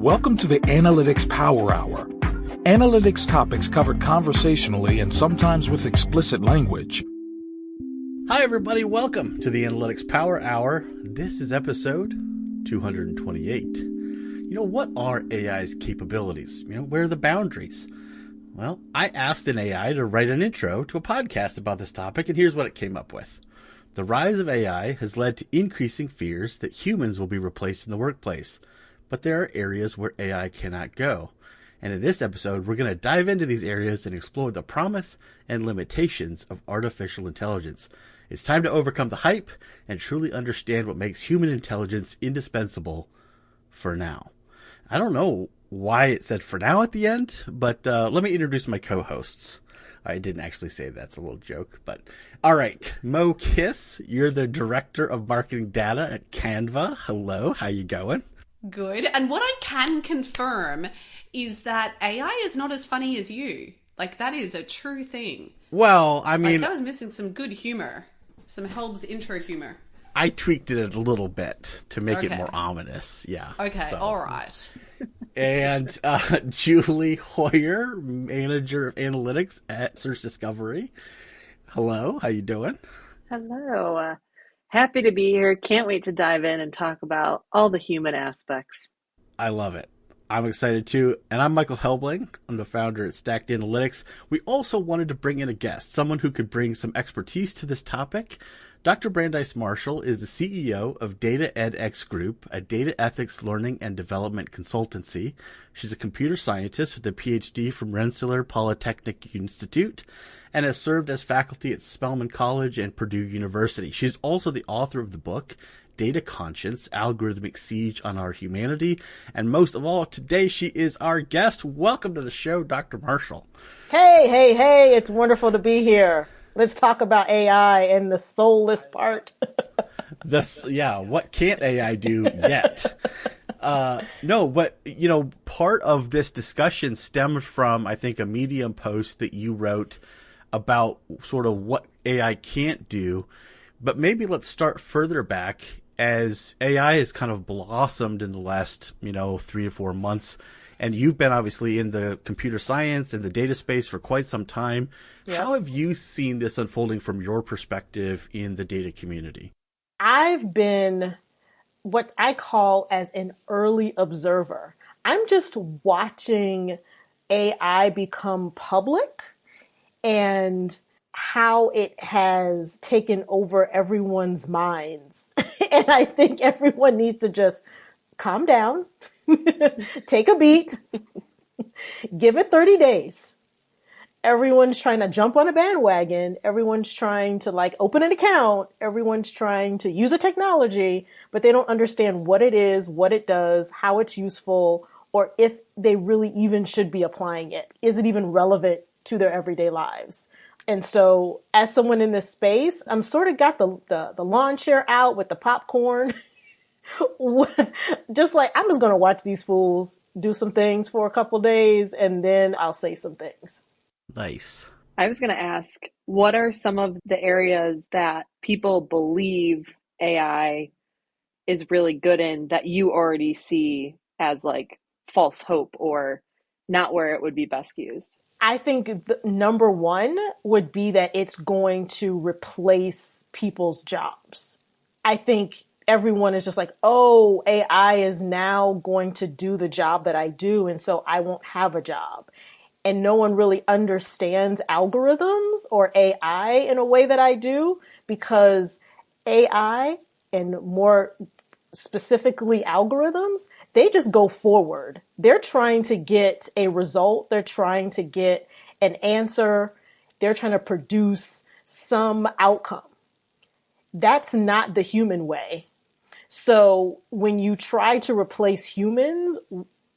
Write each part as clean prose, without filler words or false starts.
Welcome to the Analytics Power Hour. Analytics topics covered conversationally and sometimes with explicit language. Hi, everybody. Welcome to the Analytics Power Hour. This is episode 228. What are AI's capabilities? Where are the boundaries? Well, I asked an AI to write an intro to a podcast about this topic, and here's what it came up with. The rise of AI has led to increasing fears that humans will be replaced in the workplace. But there are areas where AI cannot go. And in this episode, we're going to dive into these areas and explore the promise and limitations of artificial intelligence. It's time to overcome the hype and truly understand what makes human intelligence indispensable for now. I don't know why it said for now at the end, but let me introduce my co-hosts. I didn't actually say that's a little joke, but all right. Mo Kiss, you're the Director of Marketing Data at Canva. Hello, how you going? Good. And what I can confirm is that AI is not as funny as you. Like, that is a true thing. Well, I mean, that was missing some good humor, some Helb's intro humor. I tweaked it a little bit to make it more ominous. Yeah. Okay. So. All right. And Julie Hoyer, Manager of Analytics at Search Discovery. Hello. How you doing? Hello. Happy to be here. Can't wait to dive in and talk about all the human aspects. I love it. I'm excited too. And I'm Michael Helbling. I'm the founder at Stacked Analytics. We also wanted to bring in a guest, someone who could bring some expertise to this topic. Dr. Brandeis Marshall is the CEO of Data edX Group, a data ethics learning and development consultancy. She's a computer scientist with a PhD from Rensselaer Polytechnic Institute and has served as faculty at Spelman College and Purdue University. She's also the author of the book, Data Conscience, Algorithmic Siege on Our Humanity. And most of all, today she is our guest. Welcome to the show, Dr. Marshall. Hey, it's wonderful to be here. Let's talk about AI and the soulless part. What can't AI do yet? No, but, part of this discussion stemmed from, I think, a Medium post that you wrote about sort of what AI can't do. But maybe let's start further back as AI has kind of blossomed in the last, 3 to 4 months. And you've been obviously in the computer science and the data space for quite some time. Yep. How have you seen this unfolding from your perspective in the data community? I've been what I call as an early observer. I'm just watching AI become public and how it has taken over everyone's minds. And I think everyone needs to just calm down, take a beat, give it 30 days. Everyone's trying to jump on a bandwagon. Everyone's trying to open an account. Everyone's trying to use a technology, but they don't understand what it is, what it does, how it's useful, or if they really even should be applying it. Is it even relevant to their everyday lives? And so as someone in this space, I'm sort of got the lawn chair out with the popcorn. I'm just going to watch these fools do some things for a couple days, and then I'll say some things. Nice. I was going to ask, what are some of the areas that people believe AI is really good in that you already see as false hope or not where it would be best used? I think number one would be that it's going to replace people's jobs. I think everyone is just AI is now going to do the job that I do, and so I won't have a job. And no one really understands algorithms or AI in a way that I do, because AI, and more specifically algorithms, they just go forward. They're trying to get a result. They're trying to get an answer. They're trying to produce some outcome. That's not the human way. So when you try to replace humans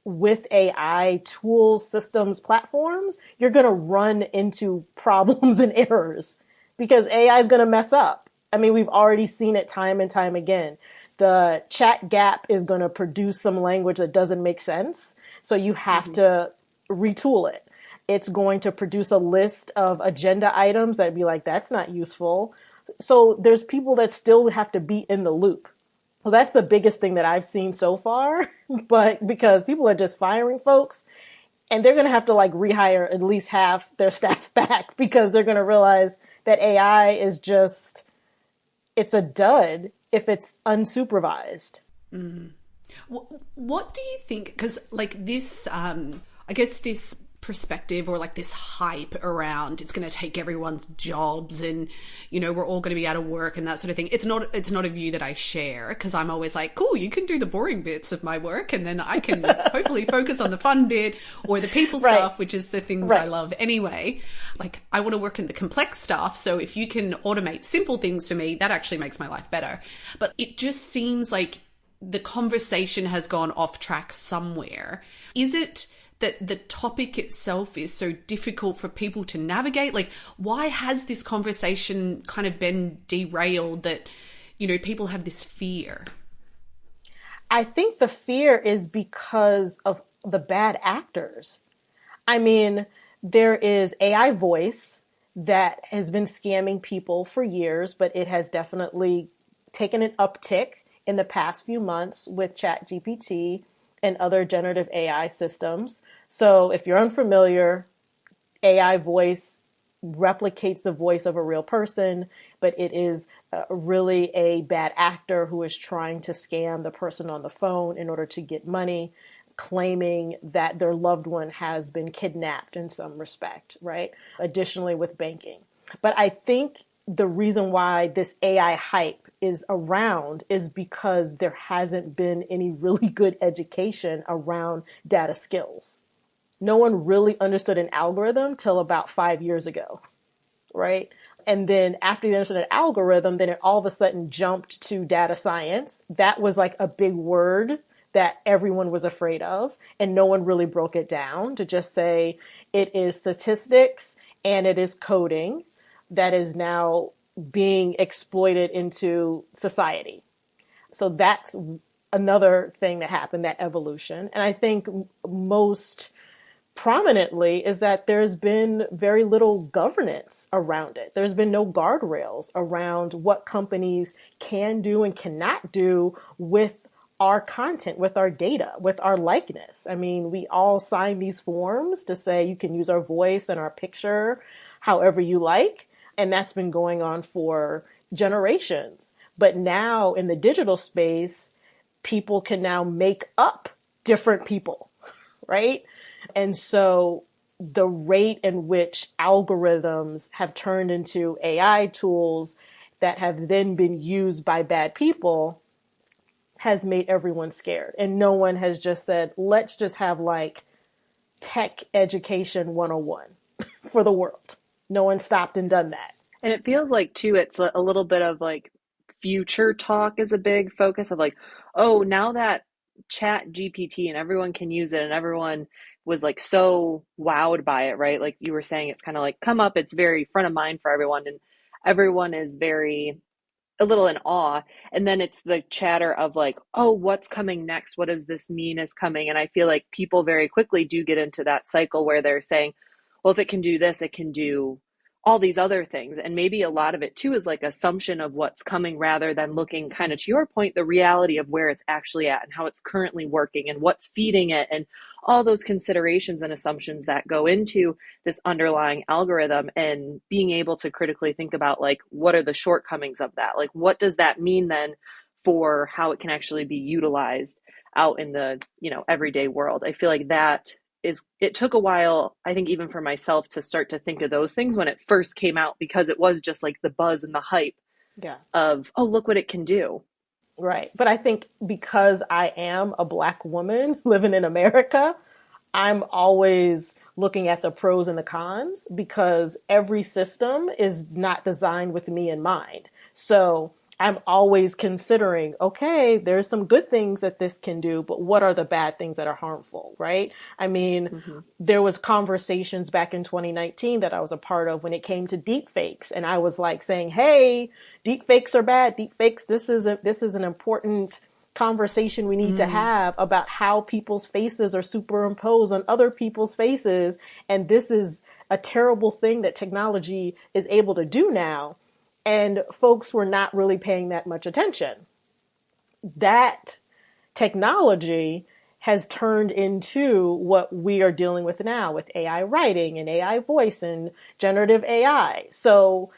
with AI tools, systems, platforms, you're going to run into problems and errors because AI is going to mess up. I mean, we've already seen it time and time again. The chat gap is going to produce some language that doesn't make sense. So you have to retool it. It's going to produce a list of agenda items that'd be that's not useful. So there's people that still have to be in the loop. Well, that's the biggest thing that I've seen so far, but because people are just firing folks and they're going to have to like rehire at least half their staff back because they're going to realize that AI is just, it's a dud if it's unsupervised. What do you think? Because like this, I guess this perspective or like this hype around it's going to take everyone's jobs and we're all going to be out of work and that sort of thing, it's not a view that I share, because I'm always like, cool, you can do the boring bits of my work and then I can hopefully focus on the fun bit or the people stuff, which is the things I love anyway. Like, I want to work in the complex stuff, so if you can automate simple things to me, that actually makes my life better. But it just seems like the conversation has gone off track somewhere. Is it that the topic itself is so difficult for people to navigate? Like, why has this conversation kind of been derailed that, people have this fear? I think the fear is because of the bad actors. I mean, there is AI voice that has been scamming people for years, but it has definitely taken an uptick in the past few months with ChatGPT and other generative AI systems. So if you're unfamiliar, AI voice replicates the voice of a real person, but it is really a bad actor who is trying to scam the person on the phone in order to get money, claiming that their loved one has been kidnapped in some respect, right? Additionally, with banking. But I think the reason why this AI hype is around is because there hasn't been any really good education around data skills. No one really understood an algorithm till about 5 years ago, right? And then after you understood an algorithm, then it all of a sudden jumped to data science. That was like a big word that everyone was afraid of, and no one really broke it down to just say it is statistics and it is coding that is now being exploited into society. So that's another thing that happened, that evolution. And I think most prominently is that there's been very little governance around it. There's been no guardrails around what companies can do and cannot do with our content, with our data, with our likeness. I mean, we all sign these forms to say you can use our voice and our picture however you like. And that's been going on for generations. But now in the digital space, people can now make up different people, right? And so the rate in which algorithms have turned into AI tools that have then been used by bad people has made everyone scared. And no one has just said, let's just have like tech education 101 for the world. No one stopped and done that. And it feels like, too, it's a little bit of like future talk is a big focus of like, oh, now that Chat GPT and everyone can use it and everyone was like so wowed by it, right? Like you were saying, it's kind of like come up, it's very front of mind for everyone and everyone is very a little in awe. And then it's the chatter of like, oh, what's coming next? What does this mean is coming? And I feel like people very quickly do get into that cycle where they're saying, well, if it can do this, it can do all these other things. And maybe a lot of it too is like assumption of what's coming rather than looking kind of to your point, the reality of where it's actually at and how it's currently working and what's feeding it and all those considerations and assumptions that go into this underlying algorithm and being able to critically think about like, what are the shortcomings of that? Like, what does that mean then for how it can actually be utilized out in the, everyday world? I feel like it took a while, I think, even for myself to start to think of those things when it first came out, because it was just like the buzz and the hype of, oh, look what it can do. Right. But I think because I am a Black woman living in America, I'm always looking at the pros and the cons because every system is not designed with me in mind. So I'm always considering, okay, there's some good things that this can do, but what are the bad things that are harmful, right? I mean, there was conversations back in 2019 that I was a part of when it came to deep fakes. And I was like saying, hey, deep fakes are bad. Deep fakes, this is an important conversation we need to have about how people's faces are superimposed on other people's faces. And this is a terrible thing that technology is able to do now. And folks were not really paying that much attention. that technology has turned into what we are dealing with now with AI writing and AI voice and generative AI. So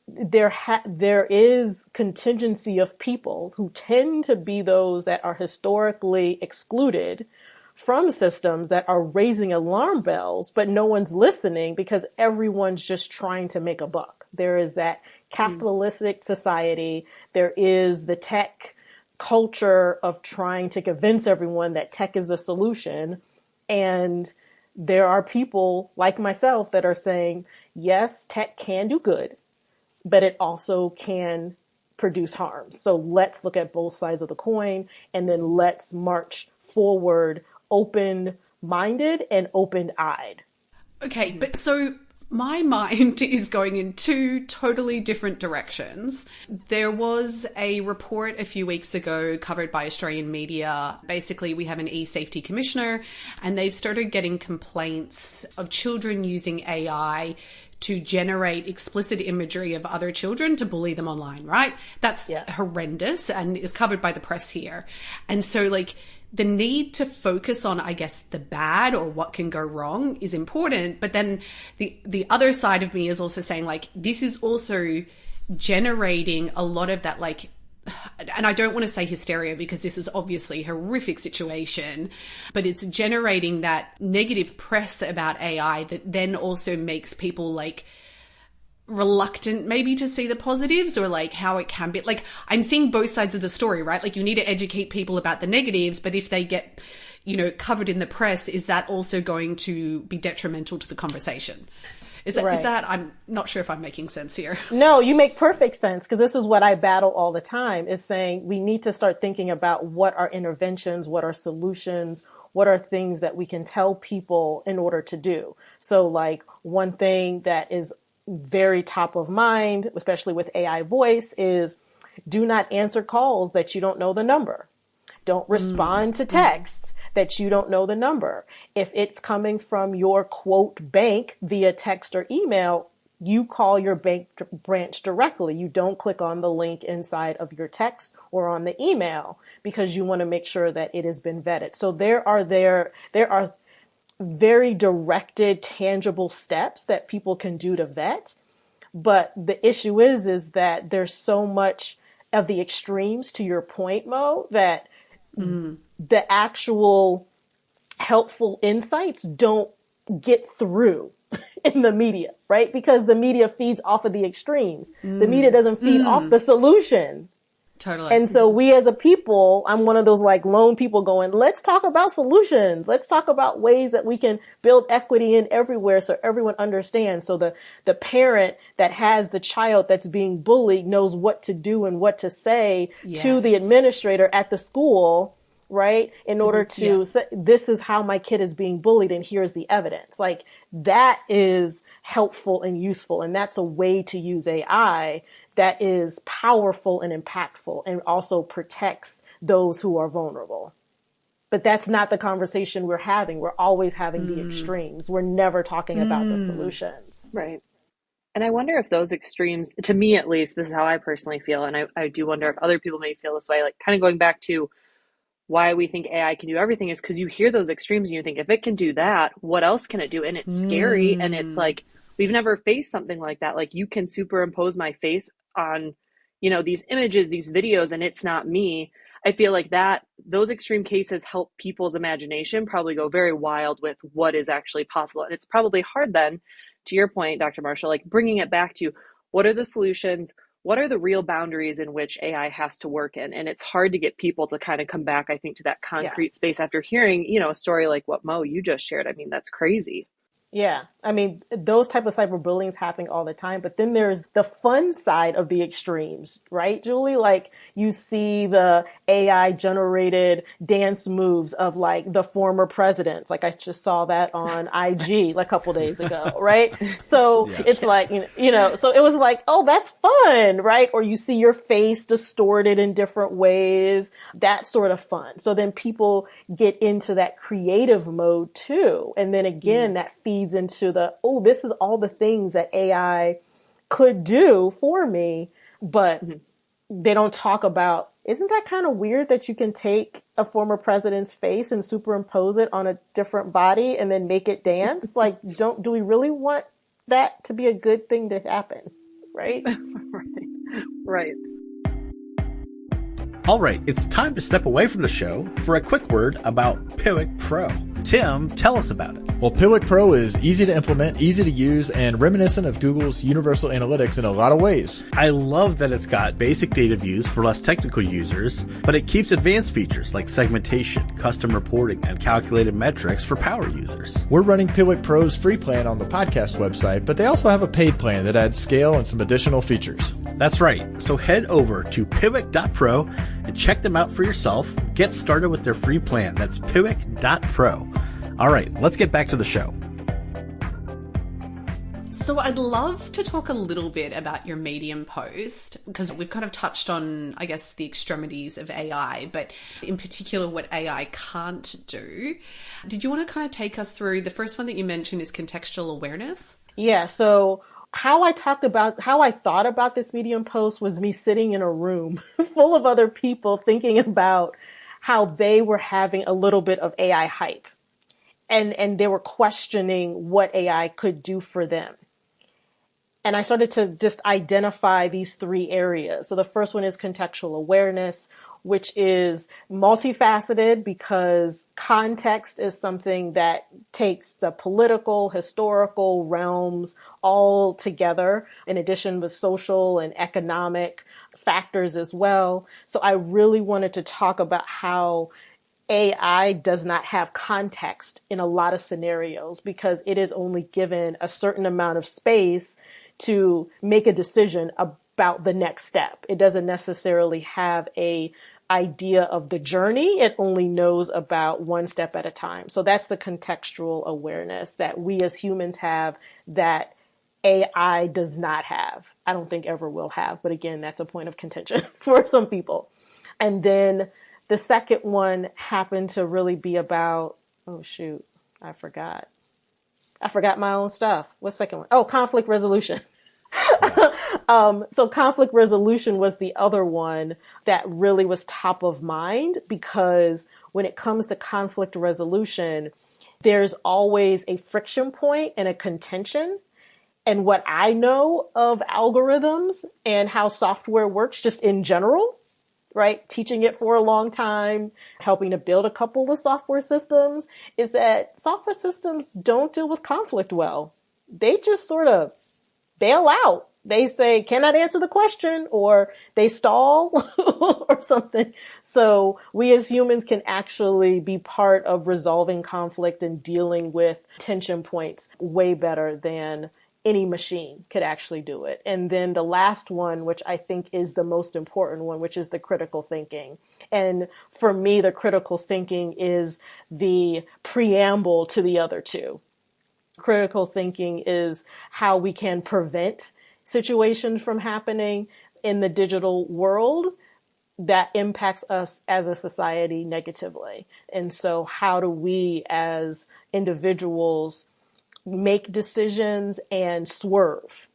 there is contingency of people who tend to be those that are historically excluded from systems that are raising alarm bells, but no one's listening because everyone's just trying to make a buck. There is that capitalistic society. There is the tech culture of trying to convince everyone that tech is the solution. And there are people like myself that are saying, yes, tech can do good, but it also can produce harm. So let's look at both sides of the coin, and then let's march forward open-minded and open-eyed. Okay, but so my mind is going in two totally different directions. There was a report a few weeks ago covered by Australian media. Basically, we have an e-safety commissioner, and they've started getting complaints of children using AI to generate explicit imagery of other children to bully them online, right? That's horrendous and is covered by the press here. And so, like, the need to focus on, I guess, the bad or what can go wrong is important. But then the other side of me is also saying, like, this is also generating a lot of that, like, and I don't want to say hysteria because this is obviously a horrific situation, but it's generating that negative press about AI that then also makes people, like, reluctant maybe to see the positives or like how it can be. Like, I'm seeing both sides of the story, right? Like, you need to educate people about the negatives, but if they get, you know, covered in the press, is that also going to be detrimental to the conversation? Is that, I'm not sure if I'm making sense here. No, you make perfect sense, because this is what I battle all the time, is saying we need to start thinking about what are interventions, what are solutions, what are things that we can tell people in order to do. So, like, one thing that is very top of mind, especially with AI voice, is do not answer calls that you don't know the number. Don't respond to texts that you don't know the number. If it's coming from your quote bank via text or email, you call your bank branch directly. You don't click on the link inside of your text or on the email, because you want to make sure that it has been vetted. So there are very directed, tangible steps that people can do to vet. But the issue is that there's so much of the extremes, to your point, Mo, that the actual helpful insights don't get through in the media, right? Because the media feeds off of the extremes. The media doesn't feed off the solution. Totally. And so we as a people, I'm one of those like lone people going, let's talk about solutions. Let's talk about ways that we can build equity in everywhere so everyone understands. So the parent that has the child that's being bullied knows what to do and what to say to the administrator at the school, right? In order to say, this is how my kid is being bullied and here's the evidence. Like, that is helpful and useful. And that's a way to use AI that is powerful and impactful and also protects those who are vulnerable. But that's not the conversation we're having. We're always having the extremes. We're never talking about the solutions. Right. And I wonder if those extremes, to me at least, this is how I personally feel, and I do wonder if other people may feel this way, like kind of going back to why we think AI can do everything is because you hear those extremes and you think, if it can do that, what else can it do? And it's scary. And it's like, we've never faced something like that. Like, you can superimpose my face on, you know, these images, these videos, and it's not me. I feel like that those extreme cases help people's imagination probably go very wild with what is actually possible. And it's probably hard then, to your point, Dr. Marshall, like bringing it back to what are the solutions? What are the real boundaries in which AI has to work in? And it's hard to get people to kind of come back, I think, to that concrete space after hearing, you know, a story like what Mo, you just shared. I mean, that's crazy. Yeah. I mean, those type of cyberbullying is happening all the time. But then there's the fun side of the extremes, right, Julie? Like, you see the AI generated dance moves of like the former presidents. Like, I just saw that on IG like a couple days ago, right? So it's like, you know, so it was like, oh, that's fun, right? Or you see your face distorted in different ways. That's sort of fun. So then people get into that creative mode too. And then again, that feeds into the, oh, this is all the things that AI could do for me, but they don't talk about isn't that kind of weird that you can take a former president's face and superimpose it on a different body and then make it dance? Like, do we really want that to be a good thing to happen? Right? Right. All right, it's time to step away from the show for a quick word about Piwik Pro. Tim, tell us about it. Well, Piwik Pro is easy to implement, easy to use, and reminiscent of Google's Universal Analytics in a lot of ways. I love that it's got basic data views for less technical users, but it keeps advanced features like segmentation, custom reporting, and calculated metrics for power users. We're running Piwik Pro's free plan on the podcast website, but they also have a paid plan that adds scale and some additional features. That's right. So head over to piwik.pro and check them out for yourself. Get started with their free plan. That's piwik.pro. All right, let's get back to the show. So I'd love to talk a little bit about your Medium post, because we've kind of touched on, I guess, the extremities of AI, but in particular what AI can't do. Did you want to kind of take us through, the first one that you mentioned is contextual awareness? Yeah, so how I thought about this Medium post was me sitting in a room full of other people thinking about how they were having a little bit of AI hype. And they were questioning what AI could do for them. And I started to just identify these three areas. So the first one is contextual awareness, which is multifaceted because context is something that takes the political, historical realms all together, in addition with social and economic factors as well. So I really wanted to talk about how AI does not have context in a lot of scenarios because it is only given a certain amount of space to make a decision about the next step. It doesn't necessarily have a idea of the journey. It only knows about one step at a time. So that's the contextual awareness that we as humans have that AI does not have. I don't think ever will have. But again, that's a point of contention for some people. And then the second one happened to really be about, oh shoot, I forgot my own stuff. What's the second one? Oh, conflict resolution. So conflict resolution was the other one that really was top of mind because when it comes to conflict resolution, there's always a friction point and a contention. And what I know of algorithms and how software works just in general, right? Teaching it for a long time, helping to build a couple of software systems, is that software systems don't deal with conflict well. They just sort of bail out. They say, cannot answer the question, or they stall or something. So we as humans can actually be part of resolving conflict and dealing with tension points way better than any machine could actually do it. And then the last one, which I think is the most important one, which is the critical thinking. And for me, the critical thinking is the preamble to the other two. Critical thinking is how we can prevent situations from happening in the digital world that impacts us as a society negatively. And so how do we as individuals make decisions and swerve,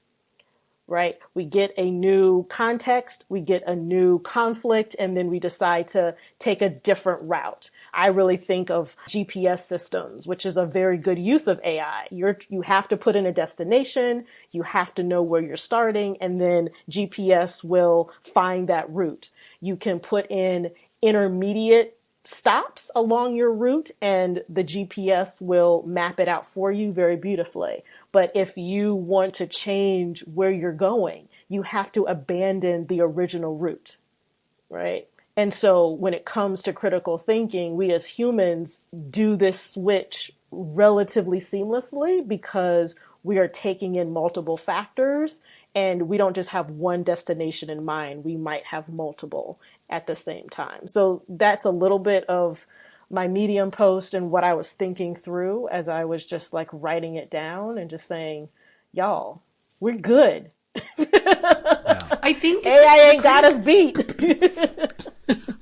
right? We get a new context, we get a new conflict, and then we decide to take a different route. I really think of GPS systems, which is a very good use of AI. You have to put in a destination, you have to know where you're starting, and then GPS will find that route. You can put in intermediate stops along your route and the GPS will map it out for you very beautifully. But if you want to change where you're going, you have to abandon the original route, right? And so when it comes to critical thinking, we as humans do this switch relatively seamlessly because we are taking in multiple factors and we don't just have one destination in mind. We might have multiple at the same time. So that's a little bit of my Medium post and what I was thinking through as I was just like writing it down and just saying, y'all, we're good. I think AI ain't got us beat.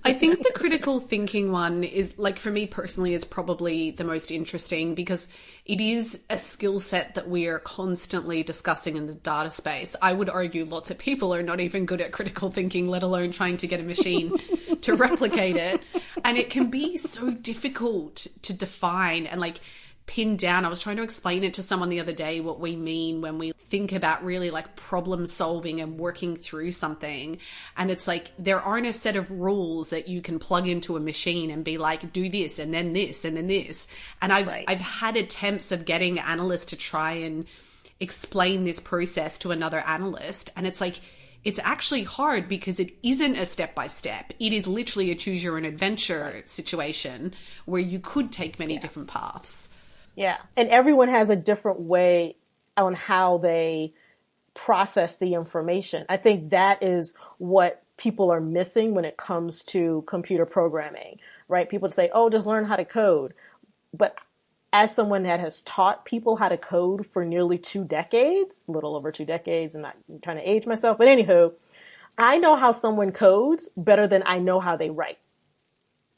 I think the critical thinking one is, like, for me personally, is probably the most interesting because it is a skill set that we are constantly discussing in the data space. I would argue lots of people are not even good at critical thinking, let alone trying to get a machine to replicate it. And it can be so difficult to define and, like, pinned down. I was trying to explain it to someone the other day, what we mean when we think about really like problem solving and working through something. And it's like, there aren't a set of rules that you can plug into a machine and be like, do this and then this and then this. And I've had attempts of getting analysts to try and explain this process to another analyst. And it's like, it's actually hard because it isn't a step-by-step. It is literally a choose your own adventure situation where you could take many different paths. Yeah. And everyone has a different way on how they process the information. I think that is what people are missing when it comes to computer programming, right? People say, oh, just learn how to code. But as someone that has taught people how to code for nearly 2 decades, a little over 2 decades, and I'm trying to age myself, but anywho, I know how someone codes better than I know how they write,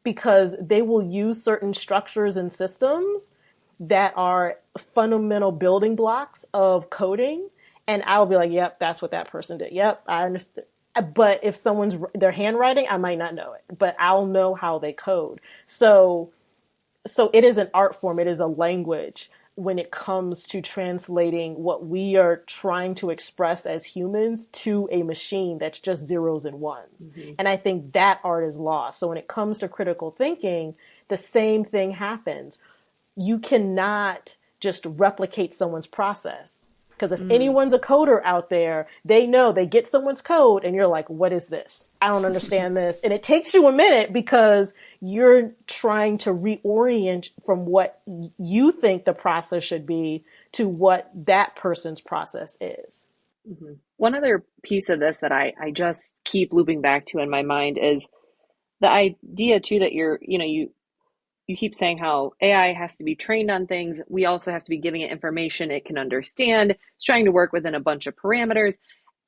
because they will use certain structures and systems that are fundamental building blocks of coding. And I'll be like, yep, that's what that person did. Yep, I understand. But if their handwriting, I might not know it, but I'll know how they code. So it is an art form. It is a language when it comes to translating what we are trying to express as humans to a machine that's just zeros and ones. Mm-hmm. And I think that art is lost. So when it comes to critical thinking, the same thing happens. You cannot just replicate someone's process. Because if anyone's a coder out there, they know they get someone's code and you're like, what is this? I don't understand this. And it takes you a minute because you're trying to reorient from what you think the process should be to what that person's process is. Mm-hmm. One other piece of this that I just keep looping back to in my mind is the idea too that you keep saying how AI has to be trained on things. We also have to be giving it information it can understand. It's trying to work within a bunch of parameters.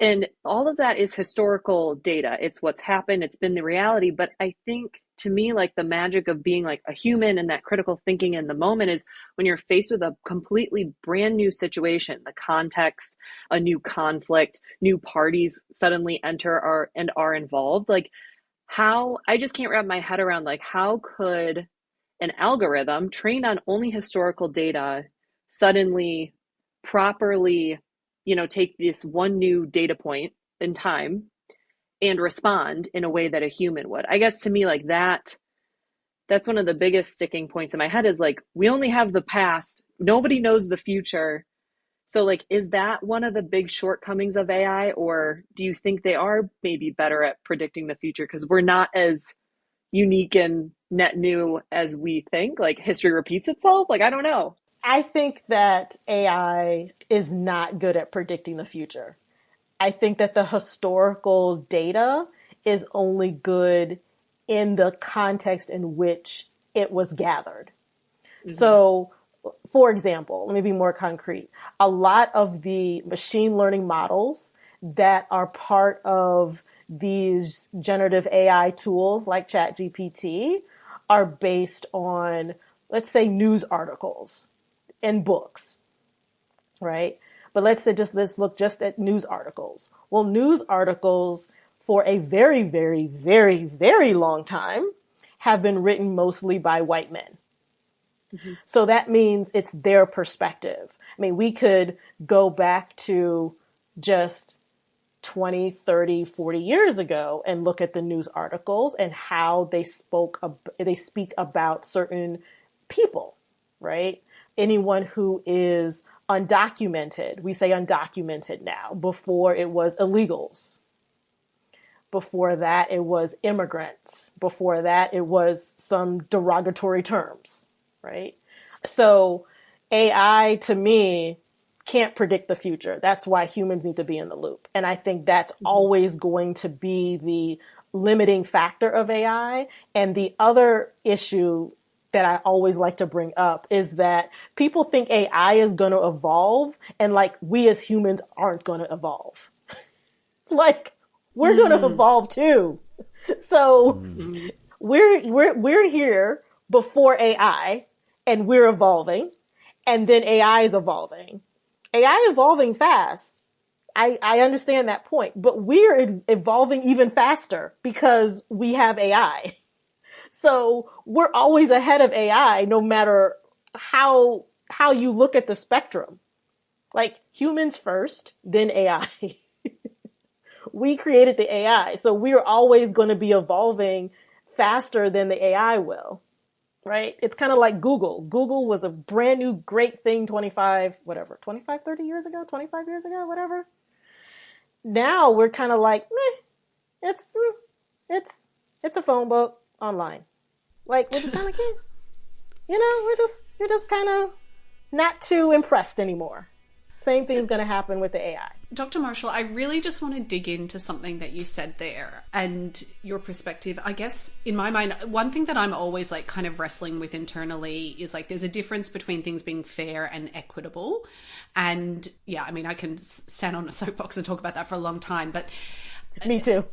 And all of that is historical data. It's what's happened. It's been the reality. But I think, to me, like, the magic of being like a human and that critical thinking in the moment is when you're faced with a completely brand new situation, the context, a new conflict, new parties suddenly enter and are involved. Like, I just can't wrap my head around, like, how could an algorithm trained on only historical data suddenly properly, take this one new data point in time and respond in a way that a human would. I guess to me, like, that's one of the biggest sticking points in my head is like, we only have the past. Nobody knows the future. So, like, is that one of the big shortcomings of AI, or do you think they are maybe better at predicting the future because we're not as unique and net new as we think? Like, history repeats itself? Like, I don't know. I think that AI is not good at predicting the future. I think that the historical data is only good in the context in which it was gathered. Mm-hmm. So, for example, let me be more concrete. A lot of the machine learning models that are part of these generative AI tools like ChatGPT are based on, let's say, news articles and books, right? But let's look just at news articles. Well, news articles for a very, very, very, very long time have been written mostly by white men. Mm-hmm. So that means it's their perspective. I mean, we could go back to just 20, 30, 40 years ago and look at the news articles and how they speak about certain people, right? Anyone who is undocumented, we say undocumented now. Before it was illegals. Before that, it was immigrants. Before that, it was some derogatory terms, right? So AI, to me, can't predict the future. That's why humans need to be in the loop. And I think that's always going to be the limiting factor of AI. And the other issue that I always like to bring up is that people think AI is going to evolve, and like, we as humans aren't going to evolve. Like, we're going to evolve too. So We're here before AI, and we're evolving, and then AI is evolving. AI evolving fast. I understand that point, but we're evolving even faster because we have AI. So we're always ahead of AI, no matter how you look at the spectrum. Like humans first, then AI. We created the AI, so we're always going to be evolving faster than the AI will. Right? It's kind of like Google. Google was a brand new great thing 30 years ago, 25 years ago, whatever. Now we're kind of like, meh, it's a phone book online. Like we're just kind of like, we're just kind of not too impressed anymore. Same thing's going to happen with the AI. Dr. Marshall, I really just want to dig into something that you said there and your perspective. I guess in my mind, one thing that I'm always like kind of wrestling with internally is like there's a difference between things being fair and equitable. And yeah, I mean, I can stand on a soapbox and talk about that for a long time, but me too.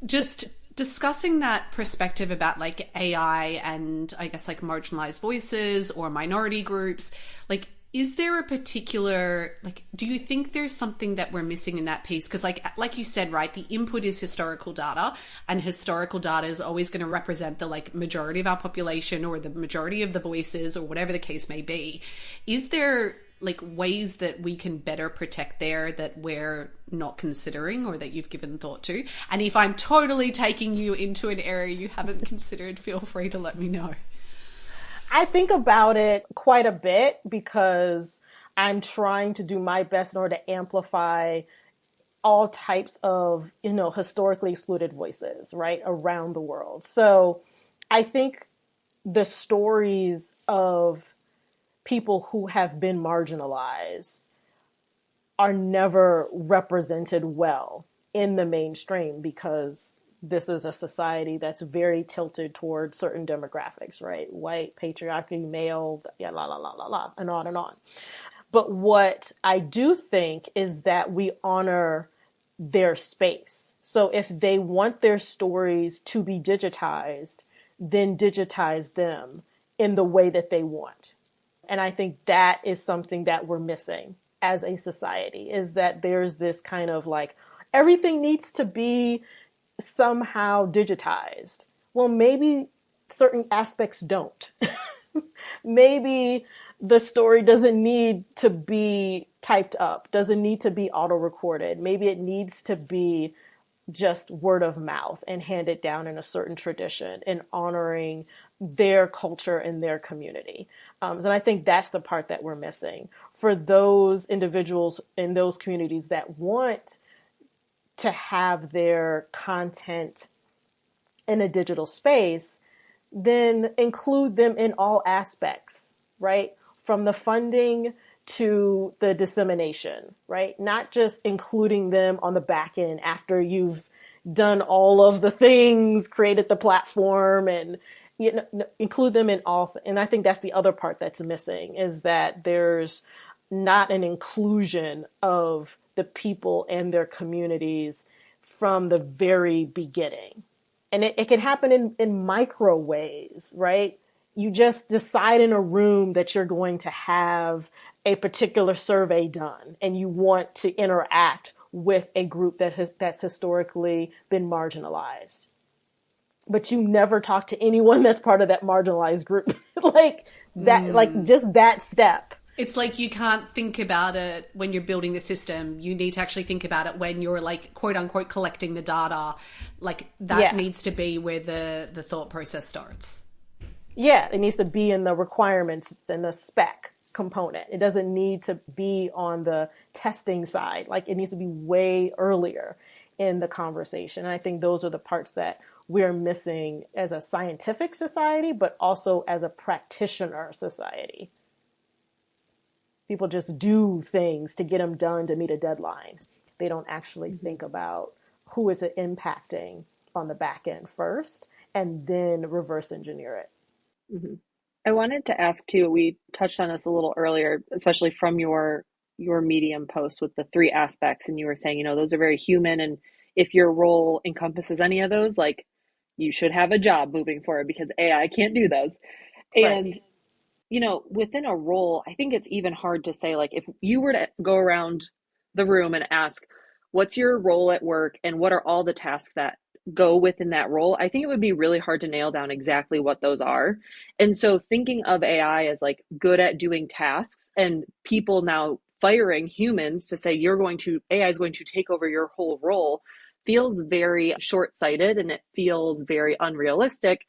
Just discussing that perspective about like AI and I guess like marginalized voices or minority groups, like, is there a particular, like, do you think there's something that we're missing in that piece? Because like you said, right, the input is historical data, and historical data is always going to represent the like majority of our population or the majority of the voices or whatever the case may be. Is there like ways that we can better protect there that we're not considering or that you've given thought to? And if I'm totally taking you into an area you haven't considered, feel free to let me know. I think about it quite a bit because I'm trying to do my best in order to amplify all types of, historically excluded voices, right, around the world. So I think the stories of people who have been marginalized are never represented well in the mainstream because this is a society that's very tilted towards certain demographics, right? White, patriarchy, male, and on and on. But what I do think is that we honor their space. So if they want their stories to be digitized, then digitize them in the way that they want. And I think that is something that we're missing as a society, is that there's this kind of like, everything needs to be somehow digitized. Well, maybe certain aspects don't. Maybe the story doesn't need to be typed up, doesn't need to be auto-recorded. Maybe it needs to be just word of mouth and handed down in a certain tradition and honoring their culture and their community. And I think that's the part that we're missing. For those individuals in those communities that want to have their content in a digital space, then include them in all aspects, right? From the funding to the dissemination, right? Not just including them on the back end after you've done all of the things, created the platform, and include them in all. And I think that's the other part that's missing, is that there's not an inclusion of the people and their communities from the very beginning. And it can happen in micro ways, right? You just decide in a room that you're going to have a particular survey done and you want to interact with a group that's historically been marginalized. But you never talk to anyone that's part of that marginalized group. like just that step. It's like you can't think about it when you're building the system. You need to actually think about it when you're like, quote unquote, collecting the data. Like that needs to be where the thought process starts. Yeah, it needs to be in the requirements and the spec component. It doesn't need to be on the testing side. Like it needs to be way earlier in the conversation. And I think those are the parts that we're missing as a scientific society, but also as a practitioner society. People just do things to get them done to meet a deadline. They don't actually think about who is it impacting on the back end first, and then reverse engineer it. Mm-hmm. I wanted to ask too, we touched on this a little earlier, especially from your Medium post with the 3 aspects. And you were saying, those are very human. And if your role encompasses any of those, like you should have a job moving forward because AI can't do those. And, Right. within a role, I think it's even hard to say, like, if you were to go around the room and ask, what's your role at work and what are all the tasks that go within that role? I think it would be really hard to nail down exactly what those are. And so thinking of AI as like good at doing tasks and people now firing humans to say AI is going to take over your whole role feels very short-sighted, and it feels very unrealistic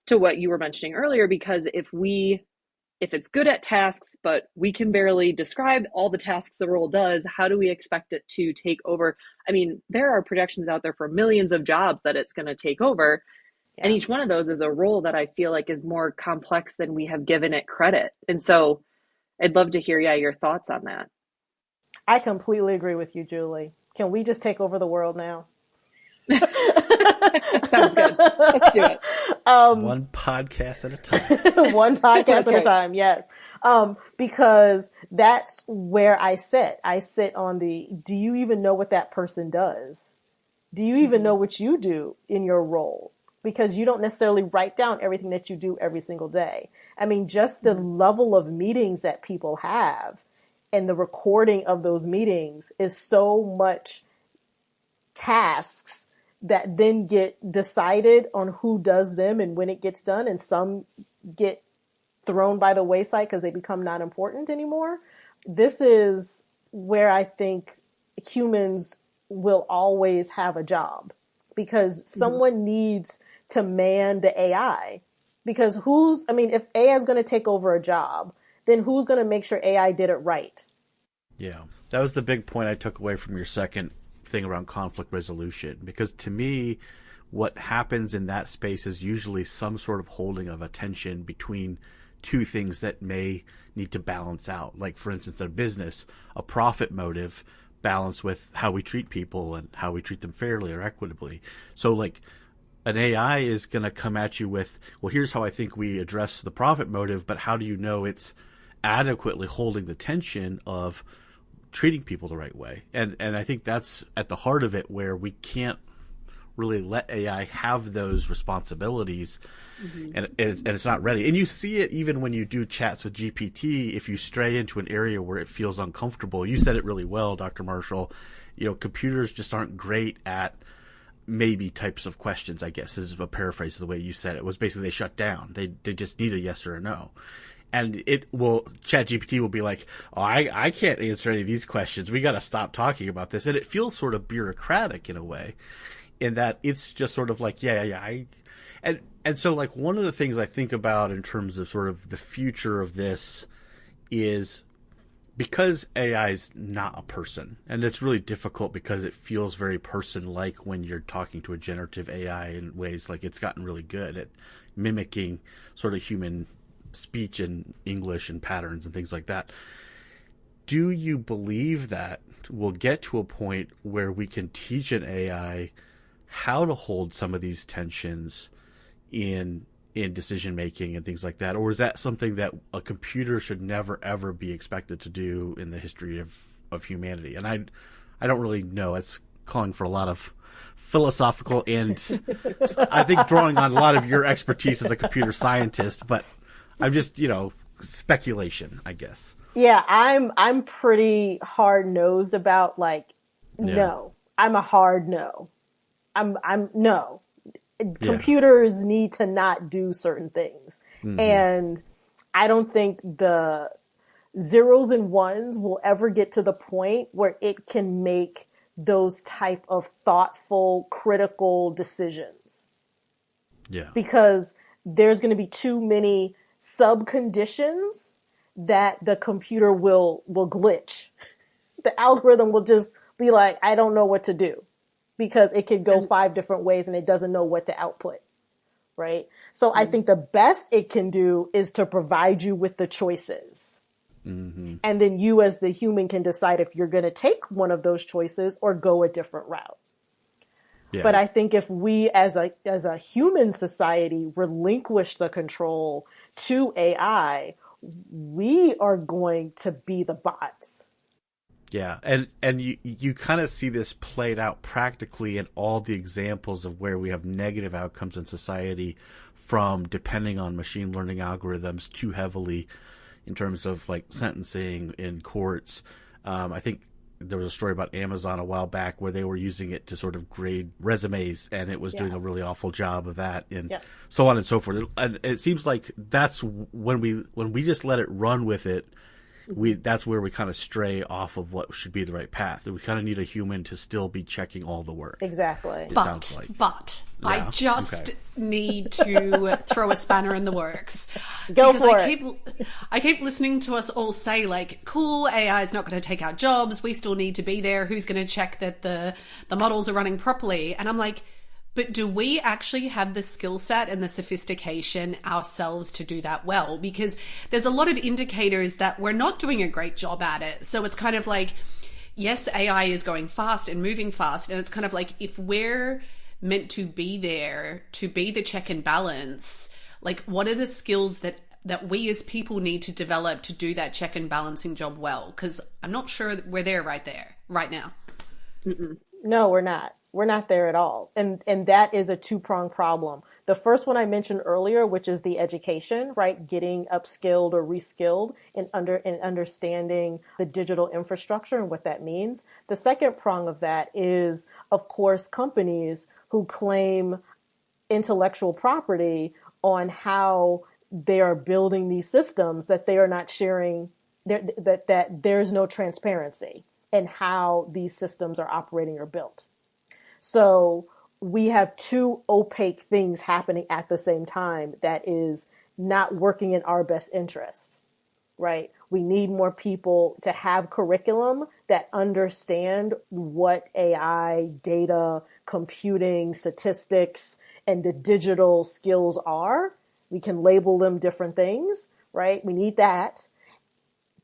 to what you were mentioning earlier, because if it's good at tasks, but we can barely describe all the tasks the role does, how do we expect it to take over? I mean, there are projections out there for millions of jobs that it's going to take over. And Yeah. each one of those is a role that I feel like is more complex than we have given it credit. And so I'd love to hear, your thoughts on that. I completely agree with you, Julie. Can we just take over the world now? Sounds good. Let's do it. One podcast at a time. One podcast That's at a right. time, yes. Because that's where I sit. I sit on do you even know what that person does? Do you even know what you do in your role? Because you don't necessarily write down everything that you do every single day. I mean, just the level of meetings that people have and the recording of those meetings is so much tasks that then get decided on who does them and when it gets done, and some get thrown by the wayside because they become not important anymore. This is where I think humans will always have a job, because someone needs to man the AI. Because if AI is going to take over a job, then who's going to make sure AI did it right? Yeah. That was the big point I took away from your second thing around conflict resolution, because to me, what happens in that space is usually some sort of holding of attention between two things that may need to balance out. Like, for instance, in a business, a profit motive balanced with how we treat people and how we treat them fairly or equitably. So, like, an AI is going to come at you with, well, here's how I think we address the profit motive, but how do you know it's adequately holding the tension of treating people the right way? And I think that's at the heart of it, where we can't really let AI have those responsibilities, and it's not ready. And you see it even when you do chats with GPT. If you stray into an area where it feels uncomfortable, you said it really well, Dr. Marshall, computers just aren't great at maybe types of questions, I guess is a paraphrase of the way you said it. Was basically they shut down. They just need a yes or a no. And ChatGPT will be like, oh, I can't answer any of these questions. We got to stop talking about this. And it feels sort of bureaucratic in a way, in that it's just sort of like, and so, like, one of the things I think about in terms of sort of the future of this is, because AI is not a person, and it's really difficult because it feels very person-like when you're talking to a generative AI in ways like it's gotten really good at mimicking sort of human speech and English and patterns and things like that. Do you believe that we'll get to a point where we can teach an AI how to hold some of these tensions in decision making and things like that? Or is that something that a computer should never ever be expected to do in the history of humanity? And I don't really know. It's calling for a lot of philosophical and I think drawing on a lot of your expertise as a computer scientist, but I'm just, speculation, I guess. Yeah, I'm pretty hard nosed about no. I'm a hard no. I'm no. Computers need to not do certain things. And I don't think the zeros and ones will ever get to the point where it can make those type of thoughtful, critical decisions. Yeah. Because there's going to be too many sub conditions that the computer will glitch. The algorithm will just be like, I don't know what to do, because it could go 5 different ways and it doesn't know what to output. Right. So I think the best it can do is to provide you with the choices. And then you as the human can decide if you're going to take one of those choices or go a different route. Yeah. But I think if we as a human society relinquish the control to AI, we are going to be the bots. Yeah, and you kind of see this played out practically in all the examples of where we have negative outcomes in society from depending on machine learning algorithms too heavily in terms of like sentencing in courts. I think there was a story about Amazon a while back where they were using it to sort of grade resumes, and it was doing a really awful job of that, and so on and so forth. And it seems like that's when we just let it run with it. That's where we kind of stray off of what should be the right path. We kind of need a human to still be checking all the work. Exactly. It sounds like. But Yeah, I just okay. need to throw a spanner in the works. Go Because for I keep listening to us all say, like, cool, AI is not going to take our jobs. We still need to be there. Who's going to check that the models are running properly? And I'm like, but do we actually have the skill set and the sophistication ourselves to do that well? Because there's a lot of indicators that we're not doing a great job at it. So it's kind of like, yes, AI is going fast and moving fast. And it's kind of like, if we're meant to be there, to be the check and balance, like, what are the skills that we as people need to develop to do that check and balancing job well? Because I'm not sure that we're there right now. No, we're not. We're not there at all. And that is a two-pronged problem. The first one I mentioned earlier, which is the education, right? Getting upskilled or reskilled in understanding the digital infrastructure and what that means. The second prong of that is, of course, companies who claim intellectual property on how they are building these systems that they are not sharing, that there's no transparency in how these systems are operating or built. So we have two opaque things happening at the same time that is not working in our best interest, right? We need more people to have curriculum that understand what AI, data, computing, statistics, and the digital skills are. We can label them different things, right? We need that.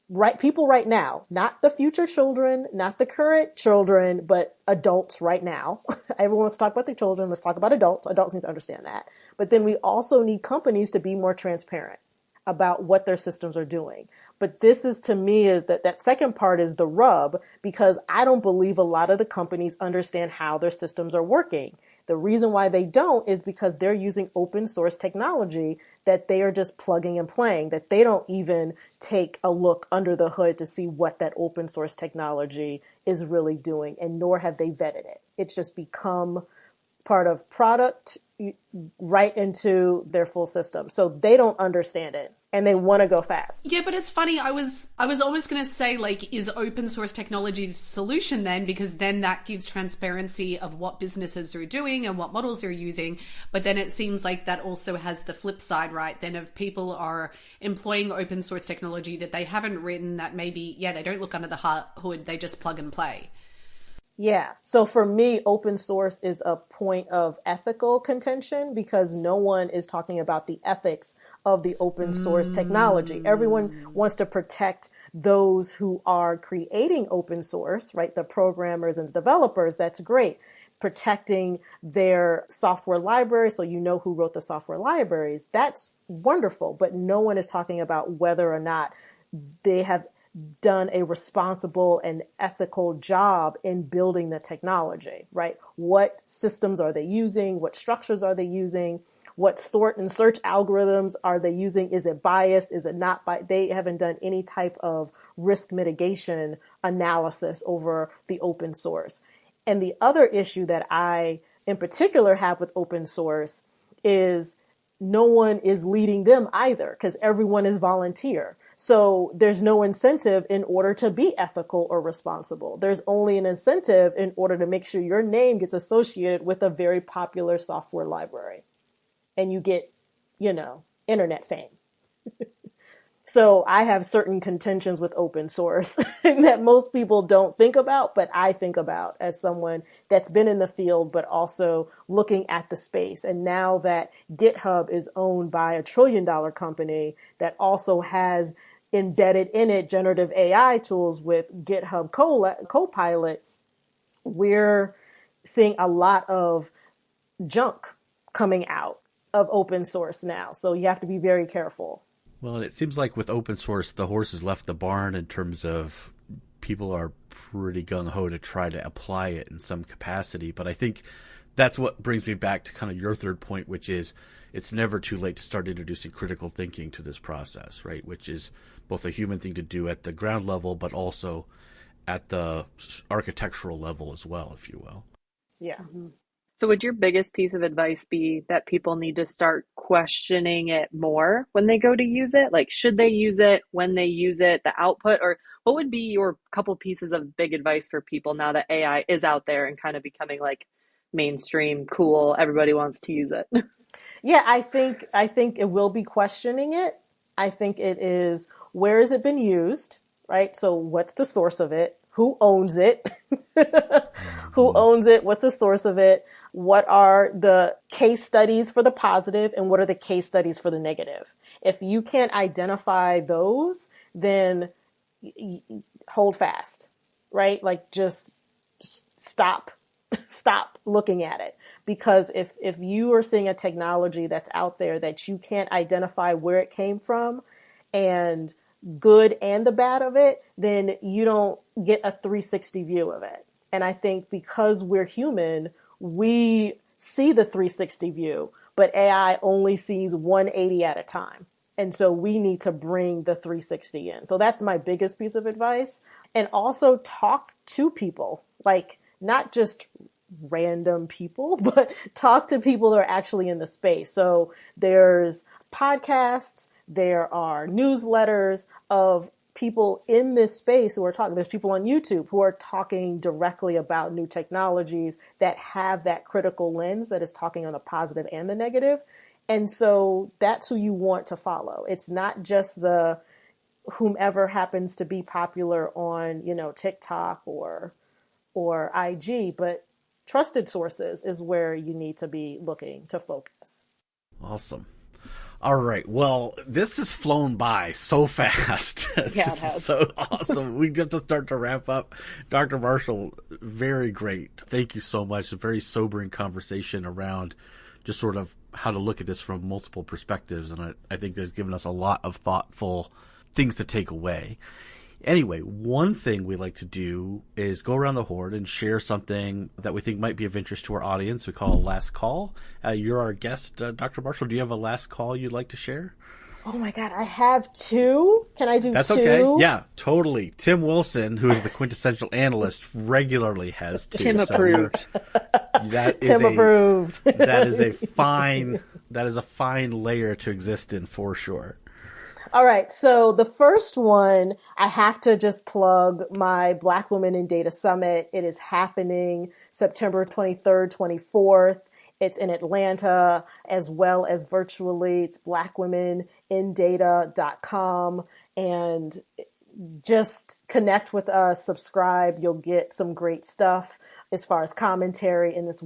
Right, people right now, not the future children, not the current children, but adults right now. Everyone wants to talk about the children. Let's talk about adults. Adults need to understand that. But then we also need companies to be more transparent about what their systems are doing. But this is, to me, is that second part is the rub, because I don't believe a lot of the companies understand how their systems are working. The reason why they don't is because they're using open source technology that they are just plugging and playing, that they don't even take a look under the hood to see what that open source technology is really doing, and nor have they vetted it. It's just become part of product right into their full system. So they don't understand it, and they want to go fast. Yeah, but it's funny. I was always going to say, like, is open source technology the solution then? Because then that gives transparency of what businesses are doing and what models they're using. But then it seems like that also has the flip side, right? Then if people are employing open source technology that they haven't written, that maybe, they don't look under the hood, they just plug and play. Yeah. So for me, open source is a point of ethical contention because no one is talking about the ethics of the open source technology. Everyone wants to protect those who are creating open source, right? The programmers and the developers. That's great. Protecting their software library, so you know who wrote the software libraries. That's wonderful. But no one is talking about whether or not they have done a responsible and ethical job in building the technology, right? What systems are they using? What structures are they using? What sort and search algorithms are they using? Is it biased? Is it not biased? They haven't done any type of risk mitigation analysis over the open source. And the other issue that I in particular have with open source is no one is leading them either, because everyone is volunteer. So there's no incentive in order to be ethical or responsible. There's only an incentive in order to make sure your name gets associated with a very popular software library and you get, internet fame. So I have certain contentions with open source that most people don't think about, but I think about as someone that's been in the field, but also looking at the space. And now that GitHub is owned by $1 trillion company that also has embedded in it generative AI tools with GitHub Copilot, we're seeing a lot of junk coming out of open source now. So you have to be very careful. Well, and it seems like with open source, the horse has left the barn in terms of people are pretty gung-ho to try to apply it in some capacity. But I think that's what brings me back to kind of your third point, which is it's never too late to start introducing critical thinking to this process, right? Which is both a human thing to do at the ground level, but also at the architectural level as well, if you will. Yeah. Mm-hmm. So would your biggest piece of advice be that people need to start questioning it more when they go to use it? Like, should they use it, when they use it, the output? Or what would be your couple pieces of big advice for people now that AI is out there and kind of becoming like mainstream, cool, everybody wants to use it? Yeah, I think it will be questioning it. I think it is, where has it been used, right? So what's the source of it? Who owns it? Who owns it? What's the source of it? What are the case studies for the positive and what are the case studies for the negative? If you can't identify those, then hold fast, right? Like just stop looking at it. Because if you are seeing a technology that's out there that you can't identify where it came from and good and the bad of it, then you don't get a 360 view of it. And I think because we're human, we see the 360 view, but AI only sees 180 at a time. And so we need to bring the 360 in. So that's my biggest piece of advice. And also talk to people, like not just random people, but talk to people that are actually in the space. So there's podcasts, there are newsletters of people in this space who are talking. There's people on YouTube who are talking directly about new technologies that have that critical lens that is talking on the positive and the negative. And so that's who you want to follow. It's not just the whomever happens to be popular on, TikTok or IG, but trusted sources is where you need to be looking to focus. Awesome. All right. Well, this has flown by so fast. Yeah, it has. So awesome. We have to start to wrap up. Dr. Marshall, very great. Thank you so much. A very sobering conversation around just sort of how to look at this from multiple perspectives. And I think that's given us a lot of thoughtful things to take away. Anyway, one thing we like to do is go around the horn and share something that we think might be of interest to our audience. We call a last call. You're our guest, Dr. Marshall. Do you have a last call you'd like to share? Oh my God, I have two. Can I do That's two? That's okay. Yeah, totally. Tim Wilson, who is the quintessential analyst, regularly has two. Tim approved. Tim approved. That is a fine layer to exist in for sure. All right. So the first one, I have to just plug my Black Women in Data Summit. It is happening September 23rd, 24th. It's in Atlanta as well as virtually. It's blackwomenindata.com. And just connect with us, subscribe. You'll get some great stuff as far as commentary in this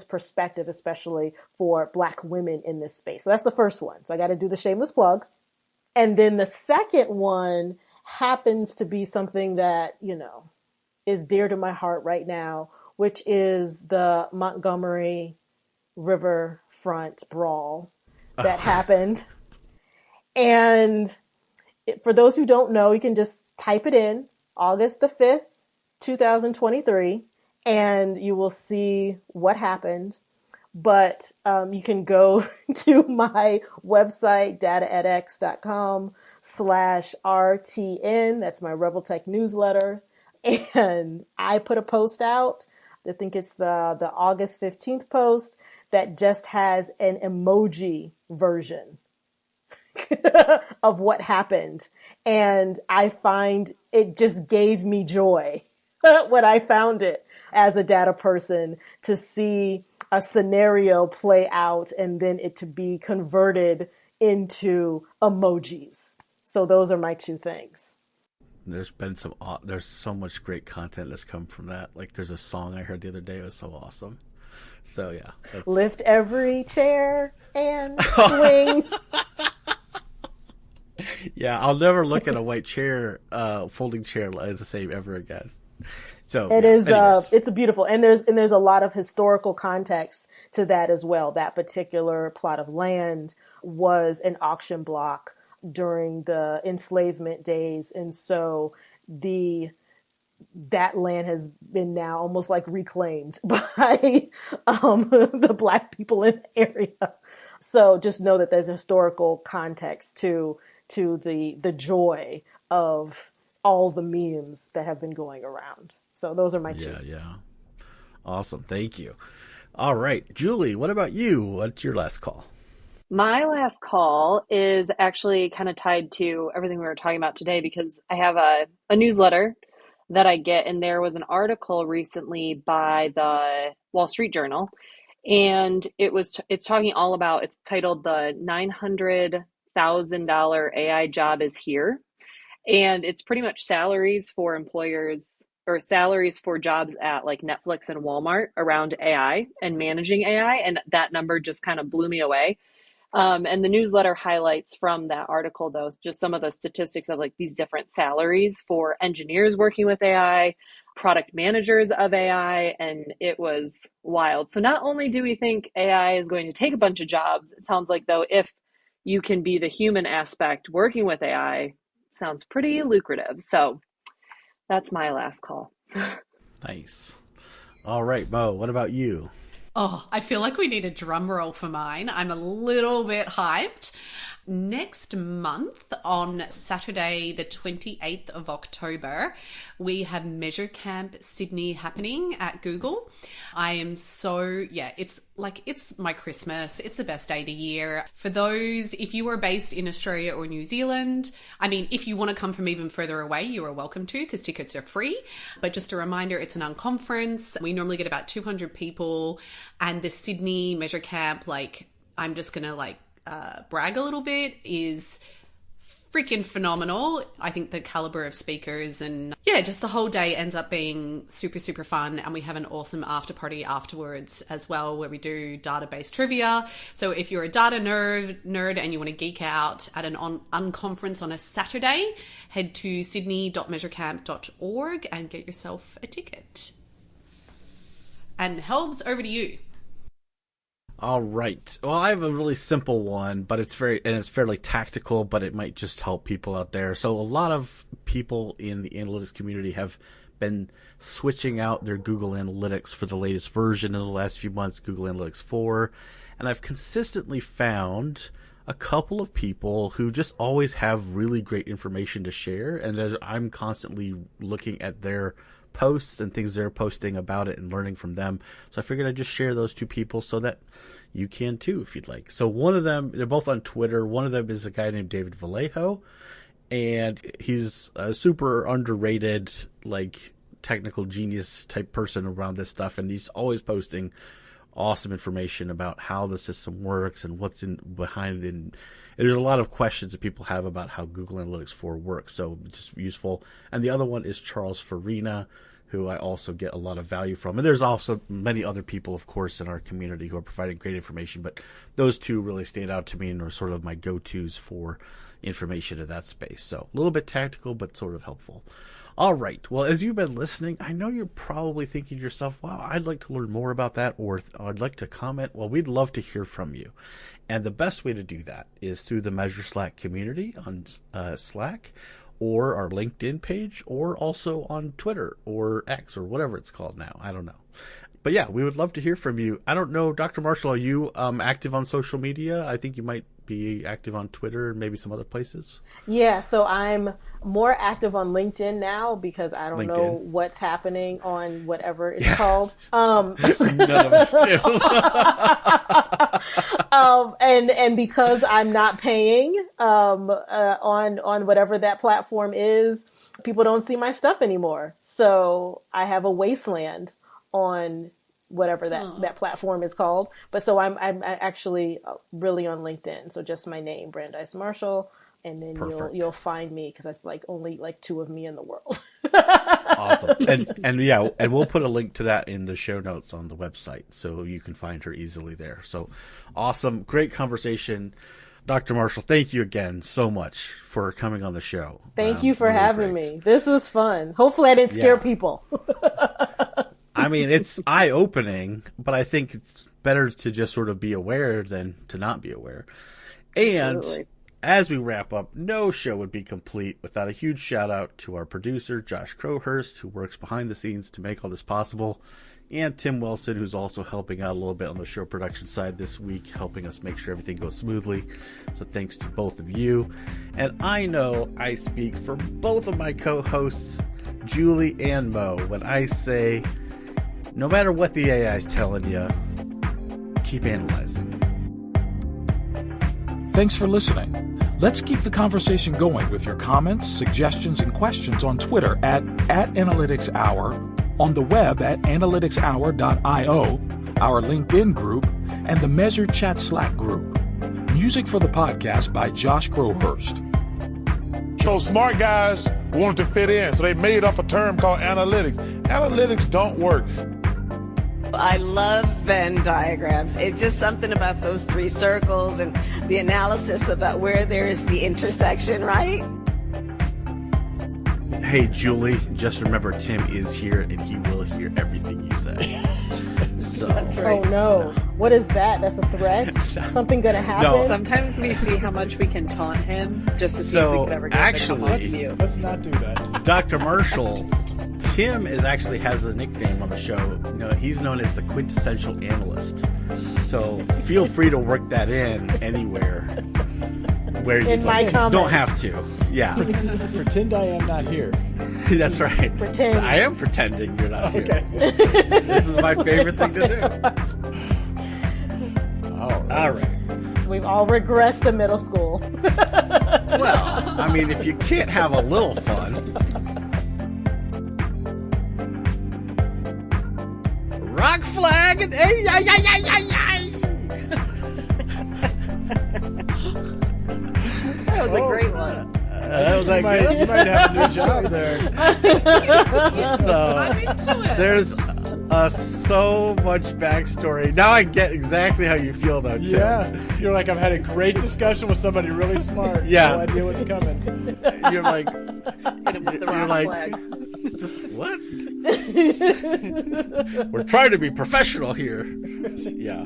perspective, especially for Black women in this space. So that's the first one. So I got to do the shameless plug. And then the second one happens to be something that, is dear to my heart right now, which is the Montgomery Riverfront brawl that happened. And for those who don't know, you can just type it in, August the 5th, 2023, and you will see what happened. But you can go to my website, dataedx.com/RTN. That's my Rebel Tech newsletter. And I put a post out. I think it's the August 15th post that just has an emoji version of what happened. And I find it just gave me joy when I found it as a data person to see a scenario play out and then it to be converted into emojis. So those are my two things. There's so much great content that's come from that. Like there's a song I heard the other day. It was so awesome. So yeah. Lift every chair and swing. Yeah. I'll never look at a white chair, folding chair the same ever again. So it is, it's beautiful. And there's a lot of historical context to that as well. That particular plot of land was an auction block during the enslavement days. And so the that land has been now almost like reclaimed by the Black people in the area. So just know that there's historical context to the joy of all the memes that have been going around. So those are my two. Yeah. Awesome. Thank you. All right. Julie, what about you? What's your last call? My last call is actually kind of tied to everything we were talking about today because I have a newsletter that I get, and there was an article recently by the Wall Street Journal, and it's talking all about, it's titled "The $900,000 AI Job is Here," and it's pretty much salaries for employers or salaries for jobs at like Netflix and Walmart around AI and managing AI, and that number just kind of blew me away. And the newsletter highlights from that article, though, just some of the statistics of like these different salaries for engineers working with AI, product managers of AI, and it was wild. So not only do we think AI is going to take a bunch of jobs, it sounds like, though, if you can be the human aspect working with AI, sounds pretty lucrative. So that's my last call. Nice. All right, Mo, what about you? Oh, I feel like we need a drum roll for mine. I'm a little bit hyped. Next month, on Saturday, the 28th of October, we have Measure Camp Sydney happening at Google. I am it's my Christmas. It's the best day of the year. For those, if you are based in Australia or New Zealand, I mean, if you want to come from even further away, you are welcome to, because tickets are free. But just a reminder, it's an unconference. We normally get about 200 people, and the Sydney Measure Camp, I'm just going to brag a little bit, is freaking phenomenal. I think the caliber of speakers and just the whole day ends up being super, super fun. And we have an awesome after party afterwards as well, where we do database trivia. So if you're a data nerd and you want to geek out at an unconference on a Saturday, head to sydney.measurecamp.org and get yourself a ticket. And Helbs, over to you. All right. Well, I have a really simple one, but it's fairly tactical, but it might just help people out there. So a lot of people in the analytics community have been switching out their Google Analytics for the latest version in the last few months, Google Analytics 4. And I've consistently found a couple of people who just always have really great information to share. And I'm constantly looking at their posts and things they're posting about it and learning from them. So I figured I'd just share those two people so that you can too, if you'd like. So one of them, they're both on Twitter. One of them is a guy named David Vallejo, and he's a super underrated, technical genius type person around this stuff. And he's always posting awesome information about how the system works and what's behind it. And there's a lot of questions that people have about how Google Analytics 4 works, so it's just useful. And the other one is Charles Farina, who I also get a lot of value from. And there's also many other people, of course, in our community who are providing great information, but those two really stand out to me and are sort of my go-tos for information in that space. So a little bit tactical, but sort of helpful. All right. Well, as you've been listening, I know you're probably thinking to yourself, wow, I'd like to learn more about that, or I'd like to comment. Well, we'd love to hear from you. And the best way to do that is through the Measure Slack community on Slack, or our LinkedIn page, or also on Twitter or X or whatever it's called now. I don't know. But yeah, we would love to hear from you. I don't know, Dr. Marshall, are you active on social media? I think you might be active on Twitter and maybe some other places. Yeah, so I'm more active on LinkedIn now because I don't know what's happening on whatever it's called. None of us do. And because I'm not paying on whatever that platform is, people don't see my stuff anymore. So I have a wasteland on whatever that platform is called. But so I'm actually really on LinkedIn. So just my name, Brandeis Marshall, and then you'll find me, because that's only two of me in the world. Awesome. And we'll put a link to that in the show notes on the website, so you can find her easily there. So awesome. Great conversation. Dr. Marshall, thank you again so much for coming on the show. Thank you for having me. This was fun. Hopefully I didn't scare people. I mean, it's eye-opening, but I think it's better to just sort of be aware than to not be aware. And Absolutely. as we wrap up, no show would be complete without a huge shout out to our producer, Josh Crowhurst, who works behind the scenes to make all this possible, and Tim Wilson, who's also helping out a little bit on the show production side this week, helping us make sure everything goes smoothly. So thanks to both of you. And I know I speak for both of my co-hosts, Julie and Mo, when I say, no matter what the AI is telling you, keep analyzing. Thanks for listening. Let's keep the conversation going with your comments, suggestions, and questions on Twitter at @AnalyticsHour, on the web at analyticshour.io, our LinkedIn group, and the Measured Chat Slack group. Music for the podcast by Josh Crowhurst. So smart guys wanted to fit in, so they made up a term called analytics. Analytics don't work. I love Venn diagrams. It's just something about those three circles and the analysis about where there is the intersection, right? Hey, Julie, just remember Tim is here and he will hear everything you say. So, Oh no. What is that? That's a threat? Something gonna happen? No. Sometimes we see how much we can taunt him just to see if we So, could ever get actually, him to come off mute. Let's not do that. Dr. Marshall, Tim actually has a nickname on the show. You know, he's known as the quintessential analyst. So feel free to work that in anywhere where you In my comments. Don't have to. Yeah, Pretend I am not here. that's right. Pretend. I am pretending you're not here. Okay. This is my favorite thing to do. All right. We've all regressed to middle school. Well, I mean, if you can't have a little fun. Rock flag and ay, ay, ay, ay, ay, ay. That was a great one. That was You like might have a new job there. So I'm into it. there's so much backstory. Now I get exactly how you feel, though, Tim. Yeah. You're like, I've had a great discussion with somebody really smart. Yeah. No idea what's coming. You're like, Hit him with the you're rock like, flag. just what? We're trying to be professional here. Yeah.